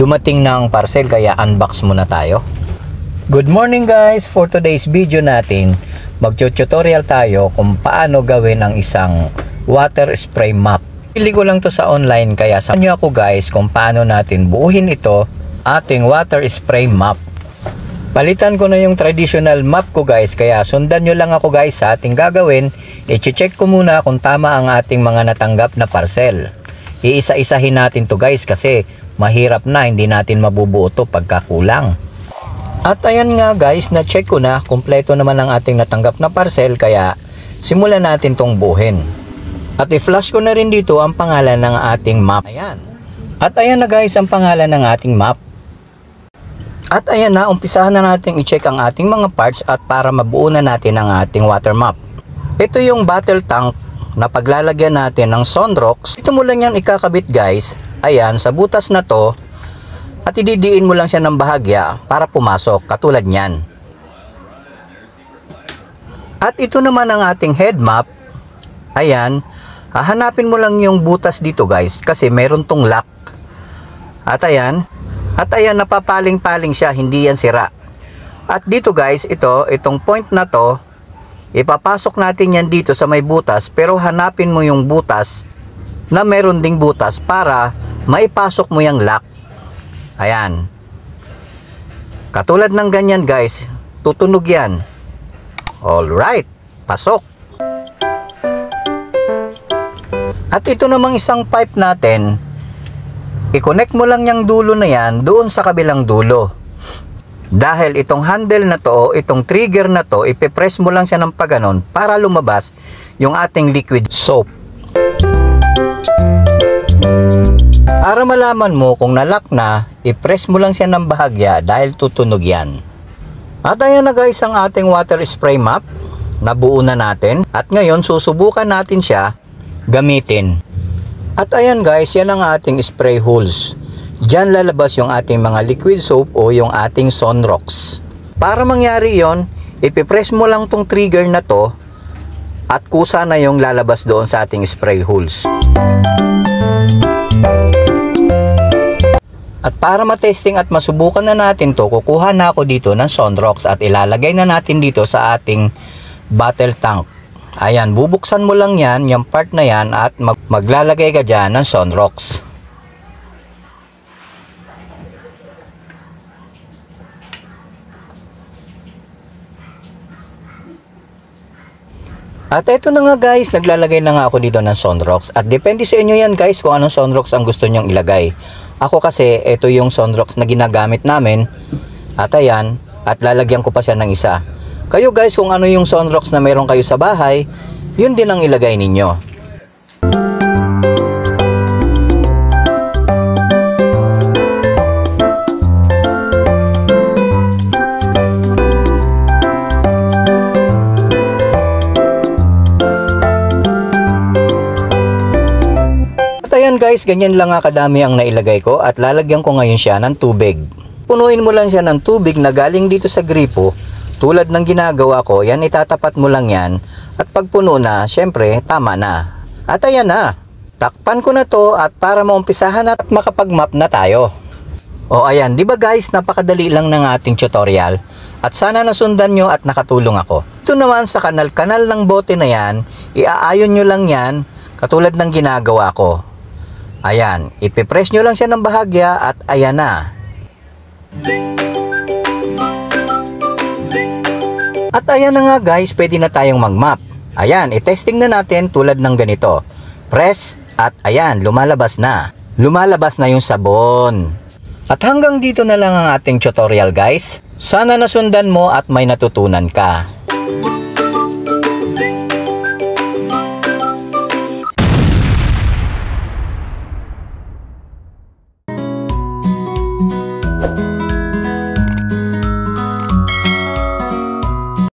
dumating na ang parcel kaya unbox muna tayo. Good morning guys! For today's video natin, mag-tutorial tayo kung paano gawin ang isang water spray map. Pili ko lang to sa online kaya samahan nyo ako guys kung paano natin buuhin ito, ating water spray map. Palitan ko na yung traditional map ko guys, kaya sundan nyo lang ako guys sa ating gagawin. I-check ko muna kung tama ang ating mga natanggap na parcel. Iisa-isahin natin to guys kasi mahirap na, hindi natin mabubuo to pagkakulang. At ayan nga guys, na-check ko na, kumpleto naman ang ating natanggap na parcel kaya simulan natin tong buuhin. At i-flash ko na rin dito ang pangalan ng ating map. Ayan. At ayan na guys ang pangalan ng ating map. At ayan na, umpisahan na natin i-check ang ating mga parts at para mabuo na natin ang ating water map. Ito yung bottle tank na paglalagyan natin ng Sonrox. Ito mo lang yan ikakabit guys. Ayan, sa butas na to. At ididiin mo lang siya ng bahagya para pumasok, katulad nyan. At ito naman ang ating head map. Ayan, hahanapin mo lang yung butas dito guys kasi meron tong lock. At ayan, napapaling-paling siya, hindi yan sira. At dito guys, itong point na to, ipapasok natin yan dito sa may butas, pero hanapin mo yung butas na meron ding butas para maipasok mo yung lock. Ayan. Katulad ng ganyan guys, tutunog yan. Alright, pasok. At ito namang isang pipe natin, i-connect mo lang yung dulo na yan doon sa kabilang dulo. Dahil itong handle na to, itong trigger na to, ipipress mo lang siya ng paganon para lumabas yung ating liquid soap. Para malaman mo kung nalock na, i-press mo lang siya ng bahagya dahil tutunog yan. At ayan na guys ang ating water spray map. Nabuo na natin. At ngayon susubukan natin siya gamitin. At ayan guys, yan ang ating spray holes. Diyan lalabas yung ating mga liquid soap o yung ating Sonrox. Para mangyari yon, ipipress mo lang tong trigger na to at kusa na yung lalabas doon sa ating spray holes. At para matesting at masubukan na natin to, kukuha na ako dito ng Sonrox at ilalagay na natin dito sa ating bottle tank. Ayan, bubuksan mo lang yan, yung part na yan at maglalagay ka dyan ng Sonrox. At ito na nga guys, naglalagay na nga ako dito ng Sonrox. At depende sa inyo yan guys kung anong Sonrox ang gusto nyong ilagay. Ako kasi, ito yung Sonrox na ginagamit namin. At ayan, at lalagyan ko pa siya ng isa. Kayo guys, kung ano yung Sonrox na meron kayo sa bahay, yun din ang ilagay ninyo. Ayan guys, ganyan lang nga kadami ang nailagay ko at lalagyan ko ngayon siya ng tubig. Punuin mo lang siya ng tubig na galing dito sa gripo. Tulad ng ginagawa ko, yan itatapat mo lang yan. At pag puno na, syempre, tama na. At ayan na. Takpan ko na to at para maumpisahan at makapag-map na tayo. O ayan, di ba guys, napakadali lang ng ating tutorial. At sana nasundan nyo at nakatulong ako. Ito naman sa kanal ng bote na yan, iaayon nyo lang yan katulad ng ginagawa ko. Ayan, ipipress nyo lang siya ng bahagya at ayan na. At ayan na nga guys, pwede na tayong mag-map. Ayan, i-testing na natin tulad ng ganito. Press at ayan, lumalabas na. Lumalabas na yung sabon. At hanggang dito na lang ang ating tutorial guys. Sana nasundan mo at may natutunan ka.